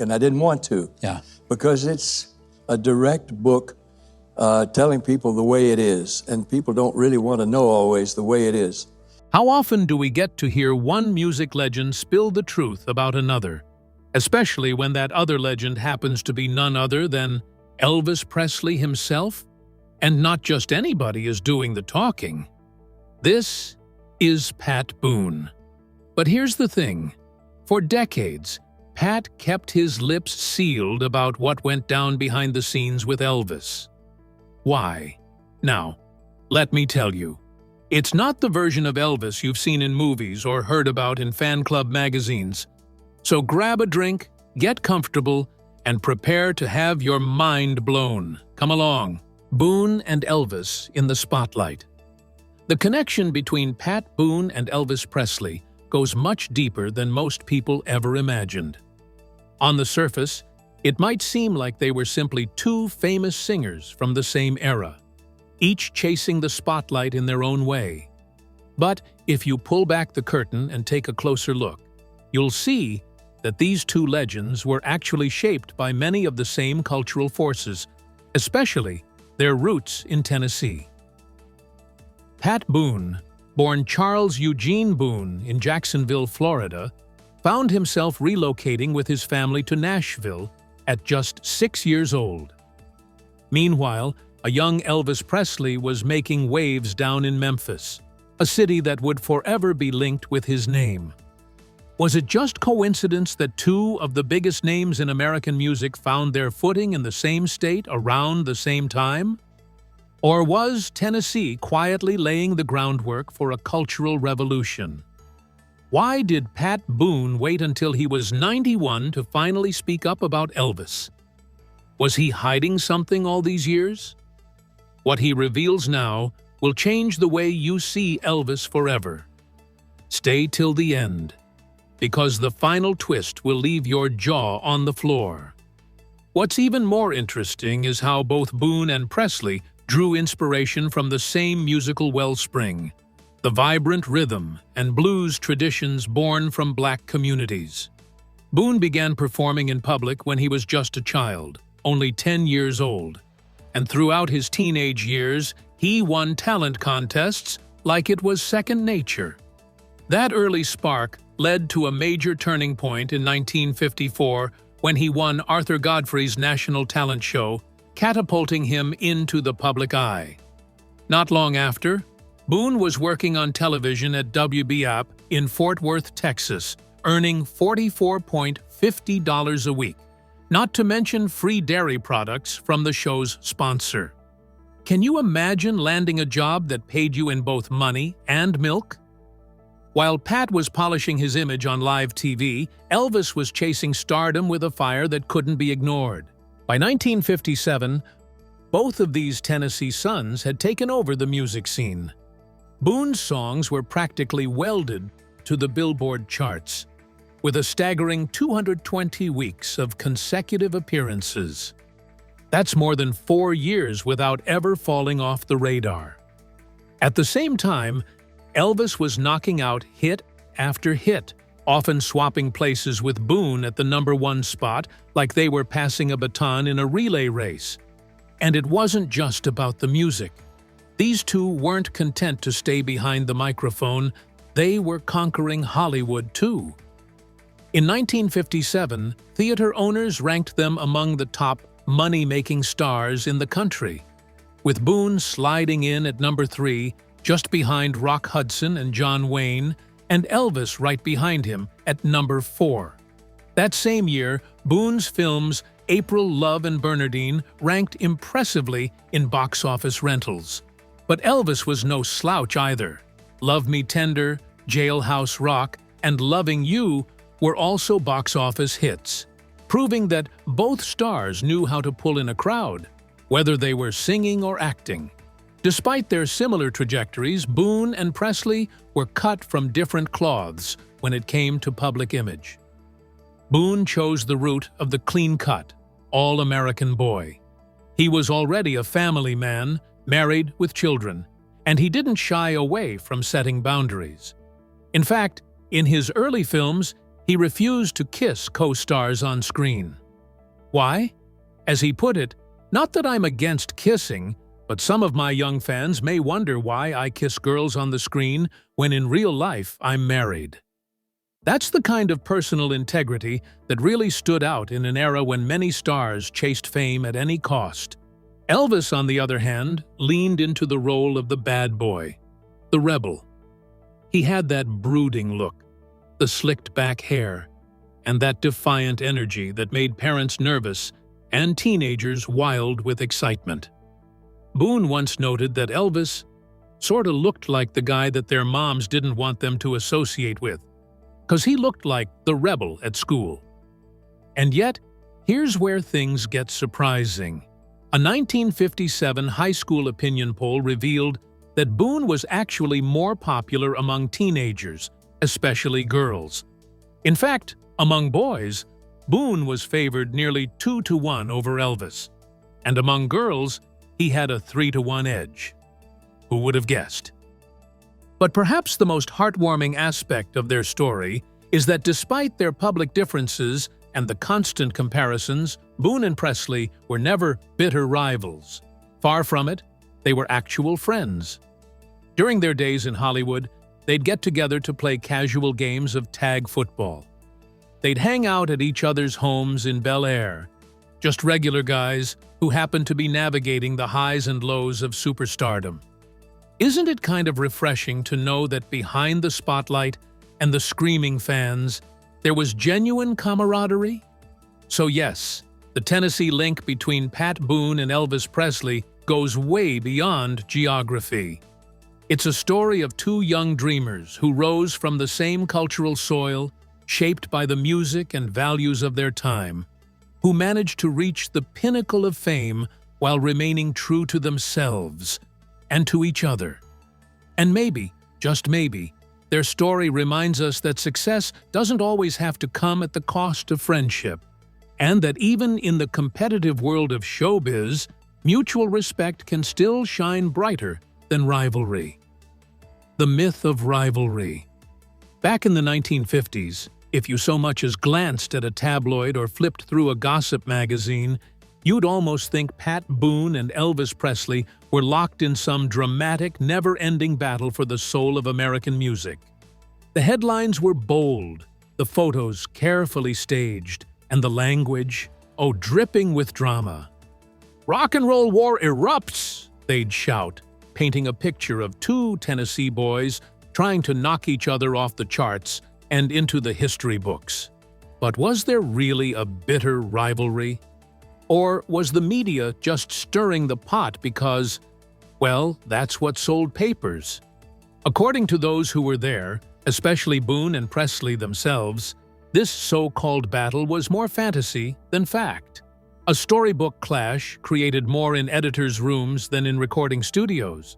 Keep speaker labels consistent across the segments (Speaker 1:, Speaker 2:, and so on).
Speaker 1: and I didn't want to.
Speaker 2: Yeah.
Speaker 1: Because it's a direct book telling people the way it is, and people don't really want to know always the way it is.
Speaker 3: How often do we get to hear one music legend spill the truth about another, especially when that other legend happens to be none other than Elvis Presley himself? And not just anybody is doing the talking. This is Pat Boone. But here's the thing. For decades, Pat kept his lips sealed about what went down behind the scenes with Elvis. Why? Now, let me tell you. It's not the version of Elvis you've seen in movies or heard about in fan club magazines. So grab a drink, get comfortable, and prepare to have your mind blown. Come along. Boone and Elvis in the spotlight. The connection between Pat Boone and Elvis Presley goes much deeper than most people ever imagined. On the surface, it might seem like they were simply two famous singers from the same era, each chasing the spotlight in their own way. But if you pull back the curtain and take a closer look, you'll see that these two legends were actually shaped by many of the same cultural forces, especially their roots in Tennessee. Pat Boone, born Charles Eugene Boone in Jacksonville, Florida, found himself relocating with his family to Nashville at just 6 years old. Meanwhile, a young Elvis Presley was making waves down in Memphis, a city that would forever be linked with his name. Was it just coincidence that two of the biggest names in American music found their footing in the same state around the same time? Or was Tennessee quietly laying the groundwork for a cultural revolution? Why did Pat Boone wait until he was 91 to finally speak up about Elvis? Was he hiding something all these years? What he reveals now will change the way you see Elvis forever. Stay till the end, because the final twist will leave your jaw on the floor. What's even more interesting is how both Boone and Presley drew inspiration from the same musical wellspring, the vibrant rhythm and blues traditions born from black communities. Boone began performing in public when he was just a child, only 10 years old, and throughout his teenage years, he won talent contests like it was second nature. That early spark led to a major turning point in 1954 when he won Arthur Godfrey's National Talent Show, catapulting him into the public eye. Not long after, Boone was working on television at WBAP in Fort Worth, Texas, earning $44.50 a week, not to mention free dairy products from the show's sponsor. Can you imagine landing a job that paid you in both money and milk? While Pat was polishing his image on live TV, Elvis was chasing stardom with a fire that couldn't be ignored. By 1957, both of these Tennessee sons had taken over the music scene. Boone's songs were practically welded to the Billboard charts, with a staggering 220 weeks of consecutive appearances. That's more than 4 years without ever falling off the radar. At the same time, Elvis was knocking out hit after hit, often swapping places with Boone at the #1 spot like they were passing a baton in a relay race. And it wasn't just about the music. These two weren't content to stay behind the microphone, they were conquering Hollywood too. In 1957, theater owners ranked them among the top money-making stars in the country, with Boone sliding in at #3, just behind Rock Hudson and John Wayne, and Elvis right behind him at #4. That same year, Boone's films April, Love, and Bernardine ranked impressively in box office rentals. But Elvis was no slouch either. Love Me Tender, Jailhouse Rock, and Loving You were also box office hits, proving that both stars knew how to pull in a crowd, whether they were singing or acting. Despite their similar trajectories, Boone and Presley were cut from different cloths when it came to public image. Boone chose the route of the clean-cut, all-American boy. He was already a family man, married with children, and he didn't shy away from setting boundaries. In fact, in his early films, He refused to kiss co-stars on screen. Why? As he put it, "Not that I'm against kissing, but some of my young fans may wonder why I kiss girls on the screen when in real life I'm married." That's the kind of personal integrity that really stood out in an era when many stars chased fame at any cost. Elvis, on the other hand, leaned into the role of the bad boy, the rebel. He had that brooding look, the slicked-back hair, and that defiant energy that made parents nervous and teenagers wild with excitement. Boone once noted that Elvis sorta looked like the guy that their moms didn't want them to associate with, 'cause he looked like the rebel at school. And yet, here's where things get surprising. A 1957 high school opinion poll revealed that Boone was actually more popular among teenagers, especially girls. In fact, among boys, Boone was favored nearly 2-1 over Elvis, and among girls, he had a 3-1 edge. Who would have guessed? But perhaps the most heartwarming aspect of their story is that despite their public differences and the constant comparisons, Boone and Presley were never bitter rivals. Far from it, they were actual friends. During their days in Hollywood, they'd get together to play casual games of tag football. They'd hang out at each other's homes in Bel Air, just regular guys who happened to be navigating the highs and lows of superstardom. Isn't it kind of refreshing to know that behind the spotlight and the screaming fans, there was genuine camaraderie? So yes, the Tennessee link between Pat Boone and Elvis Presley goes way beyond geography. It's a story of two young dreamers who rose from the same cultural soil, shaped by the music and values of their time, who managed to reach the pinnacle of fame while remaining true to themselves and to each other. And maybe, just maybe, their story reminds us that success doesn't always have to come at the cost of friendship, and that even in the competitive world of showbiz, mutual respect can still shine brighter than rivalry. The myth of rivalry. Back in the 1950s, if you so much as glanced at a tabloid or flipped through a gossip magazine, you'd almost think Pat Boone and Elvis Presley were locked in some dramatic, never-ending battle for the soul of American music. The headlines were bold, the photos carefully staged, and the language, dripping with drama. "Rock and roll war erupts," they'd shout, painting a picture of two Tennessee boys trying to knock each other off the charts and into the history books. But was there really a bitter rivalry? Or was the media just stirring the pot because, well, that's what sold papers? According to those who were there, especially Boone and Presley themselves, this so-called battle was more fantasy than fact. A storybook clash created more in editors' rooms than in recording studios.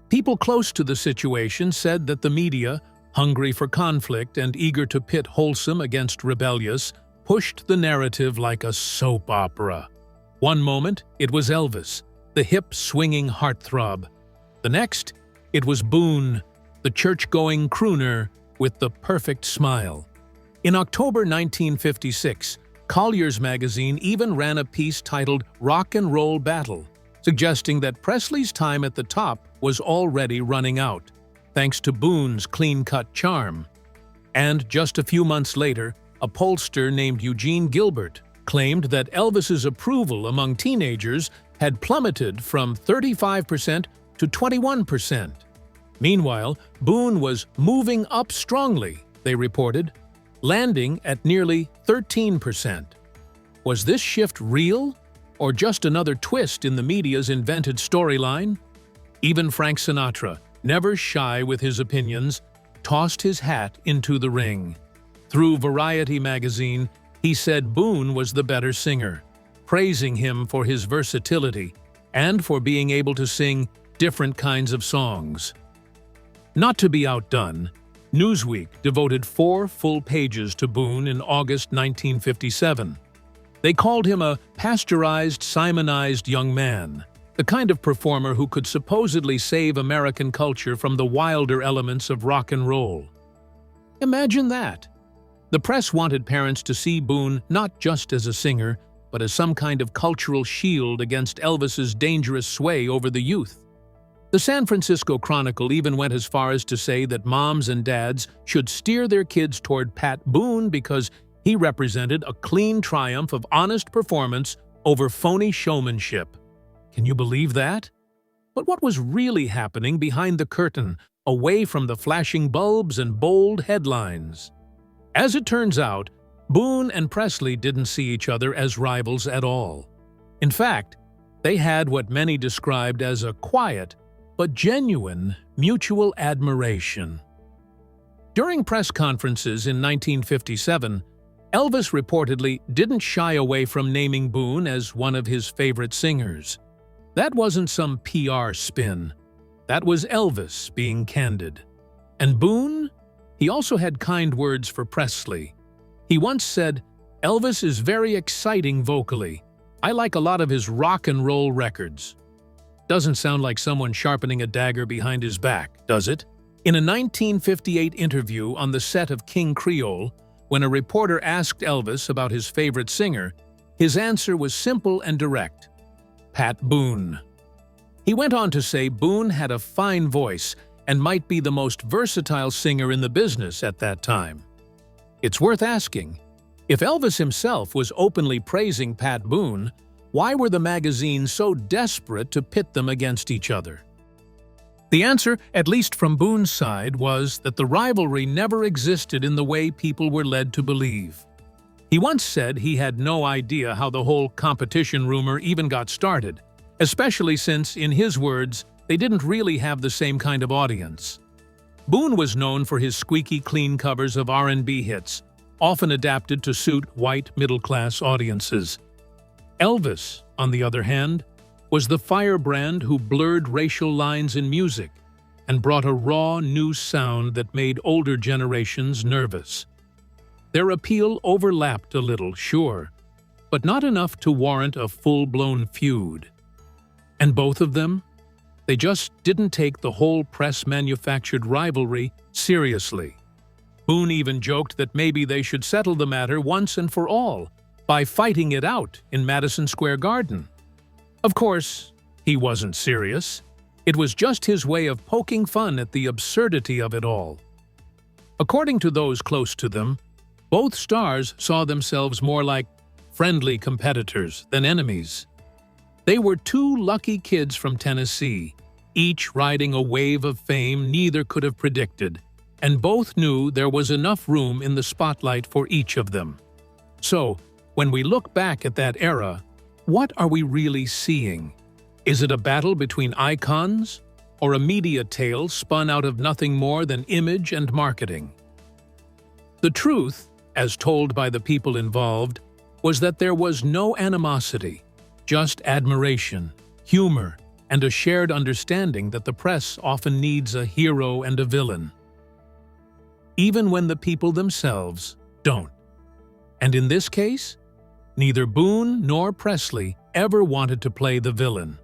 Speaker 3: People close to the situation said that the media, hungry for conflict and eager to pit wholesome against rebellious, pushed the narrative like a soap opera. One moment, it was Elvis, the hip-swinging heartthrob. The next, it was Boone, the church-going crooner with the perfect smile. In October 1956, Collier's magazine even ran a piece titled "Rock and Roll Battle," suggesting that Presley's time at the top was already running out, thanks to Boone's clean-cut charm. And just a few months later, a pollster named Eugene Gilbert claimed that Elvis's approval among teenagers had plummeted from 35% to 21%. Meanwhile, Boone was moving up strongly, they reported, landing at nearly 13%. Was this shift real, or just another twist in the media's invented storyline? Even Frank Sinatra, never shy with his opinions, tossed his hat into the ring. Through Variety magazine, he said Boone was the better singer, praising him for his versatility and for being able to sing different kinds of songs. Not to be outdone, Newsweek devoted 4 full pages to Boone in August 1957. They called him a pasteurized, Simonized young man, the kind of performer who could supposedly save American culture from the wilder elements of rock and roll. Imagine that. The press wanted parents to see Boone not just as a singer, but as some kind of cultural shield against Elvis's dangerous sway over the youth. The San Francisco Chronicle even went as far as to say that moms and dads should steer their kids toward Pat Boone because he represented a clean triumph of honest performance over phony showmanship. Can you believe that? But what was really happening behind the curtain, away from the flashing bulbs and bold headlines? As it turns out, Boone and Presley didn't see each other as rivals at all. In fact, they had what many described as a quiet but genuine mutual admiration. During press conferences in 1957, Elvis reportedly didn't shy away from naming Boone as one of his favorite singers. That wasn't some PR spin. That was Elvis being candid. And Boone? He also had kind words for Presley. He once said, "Elvis is very exciting vocally. I like a lot of his rock and roll records." Doesn't sound like someone sharpening a dagger behind his back, does it? In a 1958 interview on the set of King Creole, when a reporter asked Elvis about his favorite singer, his answer was simple and direct: Pat Boone. He went on to say Boone had a fine voice and might be the most versatile singer in the business at that time. It's worth asking, if Elvis himself was openly praising Pat Boone, why were the magazines so desperate to pit them against each other? The answer, at least from Boone's side, was that the rivalry never existed in the way people were led to believe. He once said he had no idea how the whole competition rumor even got started, especially since, in his words, they didn't really have the same kind of audience. Boone was known for his squeaky clean covers of R&B hits, often adapted to suit white middle-class audiences. Elvis, on the other hand, was the firebrand who blurred racial lines in music and brought a raw, new sound that made older generations nervous. Their appeal overlapped a little, sure, but not enough to warrant a full-blown feud. And both of them? They just didn't take the whole press-manufactured rivalry seriously. Boone even joked that maybe they should settle the matter once and for all by fighting it out in Madison Square Garden. Of course, he wasn't serious. It was just his way of poking fun at the absurdity of it all. According to those close to them, both stars saw themselves more like friendly competitors than enemies. They were two lucky kids from Tennessee, each riding a wave of fame neither could have predicted, and both knew there was enough room in the spotlight for each of them. So, when we look back at that era, what are we really seeing? Is it a battle between icons, or a media tale spun out of nothing more than image and marketing? The truth, as told by the people involved, was that there was no animosity, just admiration, humor, and a shared understanding that the press often needs a hero and a villain, even when the people themselves don't. And in this case, neither Boone nor Presley ever wanted to play the villain.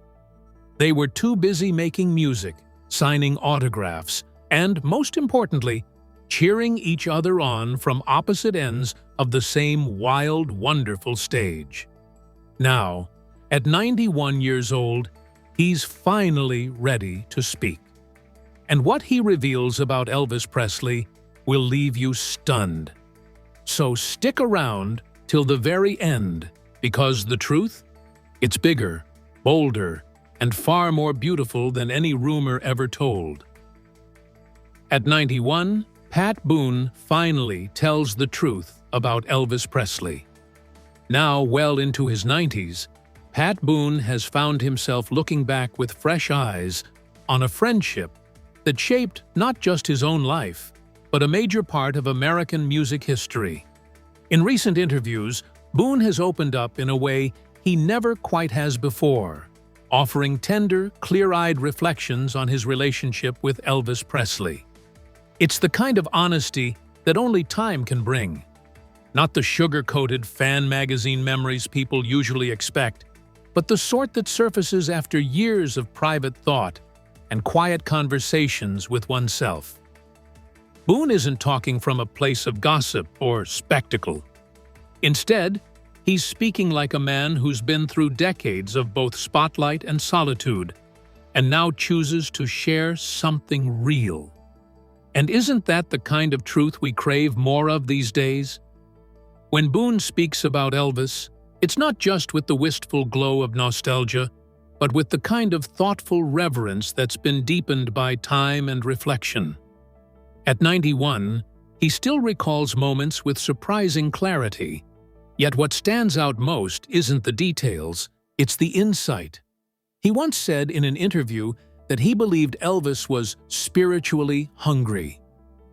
Speaker 3: They were too busy making music, signing autographs, and, most importantly, cheering each other on from opposite ends of the same wild, wonderful stage. Now, at 91 years old, he's finally ready to speak. And what he reveals about Elvis Presley will leave you stunned. So stick around till the very end, because the truth? It's bigger, bolder, and far more beautiful than any rumor ever told. At 91, Pat Boone finally tells the truth about Elvis Presley. Now well into his 90s, Pat Boone has found himself looking back with fresh eyes on a friendship that shaped not just his own life, but a major part of American music history. In recent interviews, Boone has opened up in a way he never quite has before, offering tender, clear-eyed reflections on his relationship with Elvis Presley. It's the kind of honesty that only time can bring. Not the sugar-coated fan magazine memories people usually expect, but the sort that surfaces after years of private thought and quiet conversations with oneself. Boone isn't talking from a place of gossip or spectacle. Instead, he's speaking like a man who's been through decades of both spotlight and solitude, and now chooses to share something real. And isn't that the kind of truth we crave more of these days? When Boone speaks about Elvis, it's not just with the wistful glow of nostalgia, but with the kind of thoughtful reverence that's been deepened by time and reflection. At 91, he still recalls moments with surprising clarity. Yet what stands out most isn't the details, it's the insight. He once said in an interview that he believed Elvis was spiritually hungry.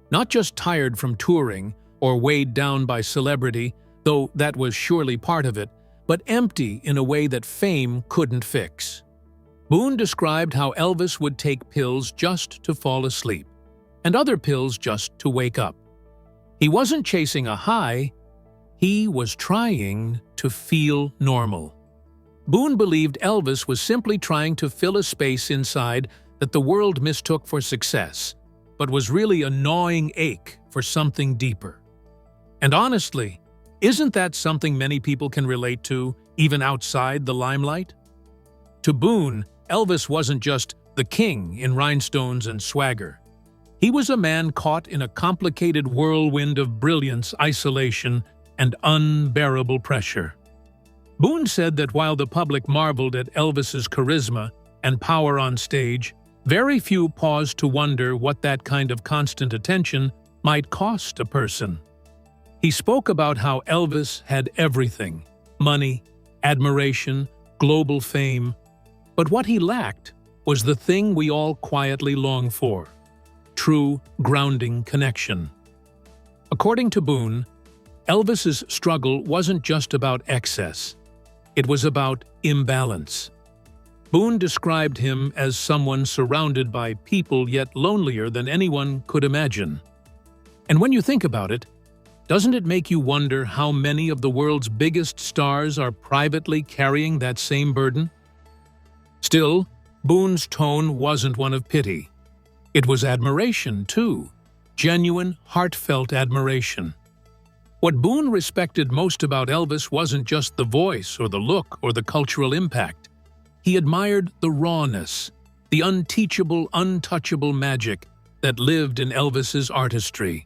Speaker 3: Not just tired from touring or weighed down by celebrity, though that was surely part of it, but empty in a way that fame couldn't fix. Boone described how Elvis would take pills just to fall asleep, and other pills just to wake up. He wasn't chasing a high, he was trying to feel normal. Boone believed Elvis was simply trying to fill a space inside that the world mistook for success, but was really a gnawing ache for something deeper. And honestly, isn't that something many people can relate to, even outside the limelight? To Boone, Elvis wasn't just the king in rhinestones and swagger. He was a man caught in a complicated whirlwind of brilliance, isolation, and unbearable pressure. Boone said that while the public marveled at Elvis's charisma and power on stage, very few paused to wonder what that kind of constant attention might cost a person. He spoke about how Elvis had everything: money, admiration, global fame. But what he lacked was the thing we all quietly long for: true, grounding connection. According to Boone, Elvis's struggle wasn't just about excess. It was about imbalance. Boone described him as someone surrounded by people yet lonelier than anyone could imagine. And when you think about it, doesn't it make you wonder how many of the world's biggest stars are privately carrying that same burden? Still, Boone's tone wasn't one of pity. It was admiration, too. Genuine, heartfelt admiration. What Boone respected most about Elvis wasn't just the voice or the look or the cultural impact. He admired the rawness, the unteachable, untouchable magic that lived in Elvis's artistry.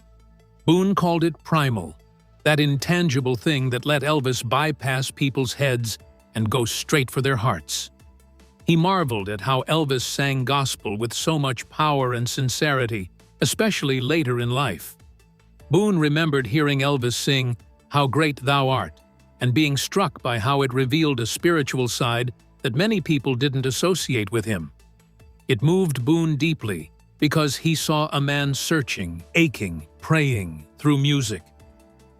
Speaker 3: Boone called it primal, that intangible thing that let Elvis bypass people's heads and go straight for their hearts. He marveled at how Elvis sang gospel with so much power and sincerity, especially later in life. Boone remembered hearing Elvis sing "How Great Thou Art" and being struck by how it revealed a spiritual side that many people didn't associate with him. It moved Boone deeply because he saw a man searching, aching, praying through music.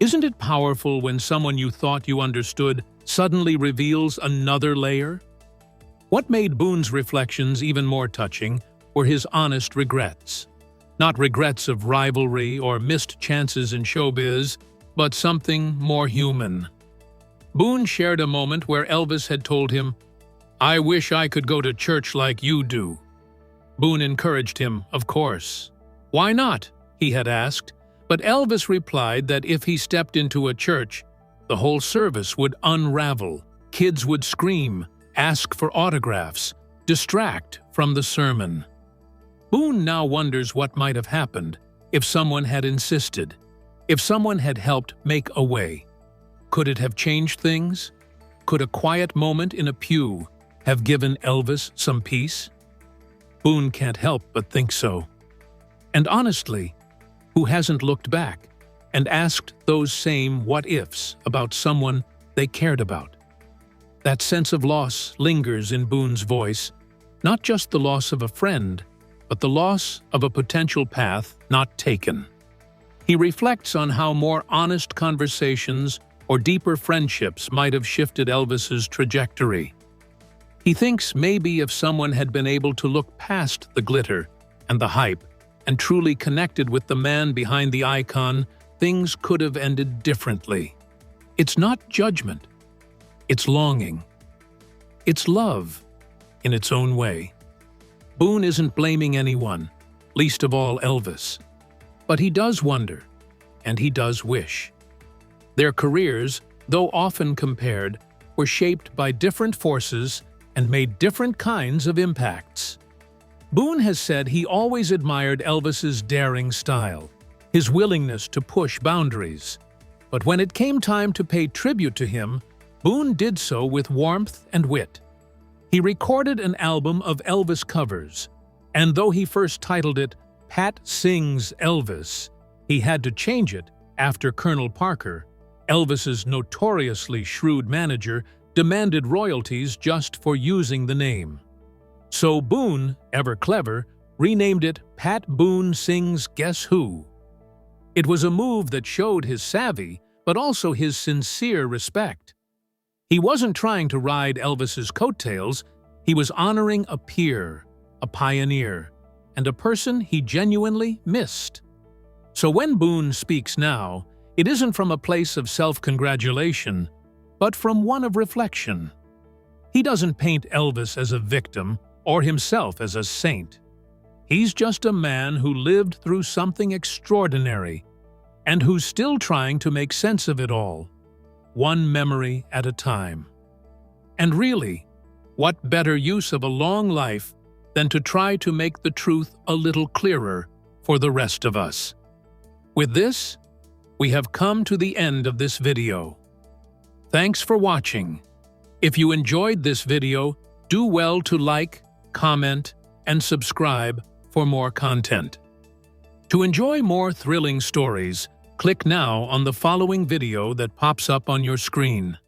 Speaker 3: Isn't it powerful when someone you thought you understood suddenly reveals another layer? What made Boone's reflections even more touching were his honest regrets. Not regrets of rivalry or missed chances in showbiz, but something more human. Boone shared a moment where Elvis had told him, "I wish I could go to church like you do." Boone encouraged him, of course. "Why not?" he had asked, but Elvis replied that if he stepped into a church, the whole service would unravel, kids would scream, ask for autographs, distract from the sermon. Boone now wonders what might have happened if someone had insisted, if someone had helped make a way. Could it have changed things? Could a quiet moment in a pew have given Elvis some peace? Boone can't help but think so. And honestly, who hasn't looked back and asked those same what-ifs about someone they cared about? That sense of loss lingers in Boone's voice, not just the loss of a friend, but the loss of a potential path not taken. He reflects on how more honest conversations or deeper friendships might have shifted Elvis's trajectory. He thinks maybe if someone had been able to look past the glitter and the hype and truly connected with the man behind the icon, things could have ended differently. It's not judgment. It's longing. It's love, in its own way. Boone isn't blaming anyone, least of all Elvis. But he does wonder, and he does wish. Their careers, though often compared, were shaped by different forces and made different kinds of impacts. Boone has said he always admired Elvis's daring style, his willingness to push boundaries. But when it came time to pay tribute to him, Boone did so with warmth and wit. He recorded an album of Elvis covers, and though he first titled it Pat Sings Elvis, he had to change it after Colonel Parker, Elvis's notoriously shrewd manager, demanded royalties just for using the name. So Boone, ever clever, renamed it Pat Boone Sings Guess Who. It was a move that showed his savvy, but also his sincere respect. He wasn't trying to ride Elvis's coattails, he was honoring a peer, a pioneer, and a person he genuinely missed. So when Boone speaks now, it isn't from a place of self-congratulation, but from one of reflection. He doesn't paint Elvis as a victim or himself as a saint. He's just a man who lived through something extraordinary and who's still trying to make sense of it all, one memory at a time. And really, what better use of a long life than to try to make the truth a little clearer for the rest of us? With this, we have come to the end of this video. Thanks for watching. If you enjoyed this video, do well to like, comment, and subscribe for more content. To enjoy more thrilling stories, click now on the following video that pops up on your screen.